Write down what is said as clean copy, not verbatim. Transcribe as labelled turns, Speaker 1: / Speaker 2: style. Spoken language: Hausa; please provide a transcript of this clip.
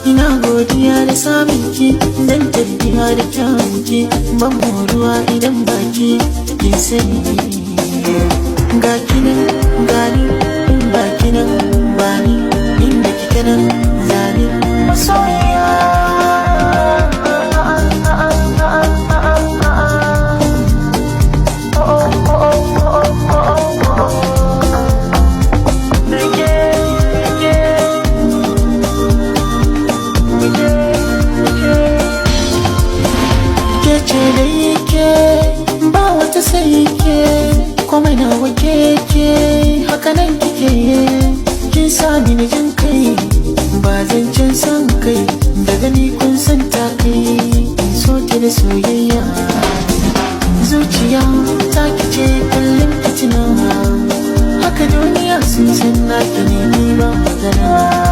Speaker 1: ina godiya da samun ki, dan tafiya da kyawun ki, ban moruwa idan baki kin sani. Ga kinan gani, in baki nan bani, inda kike nan zani masoyiya. Kece da yake ba wata sai ke, komai nawa keke hakanan kike. Kin sami ni jin kai, ba zancen san kai, da gani kun san ta kai. In so ki da soyayya, zuciya ta kice kullum ki tuna, haka duniya sun san na ki ne, ni ba magana.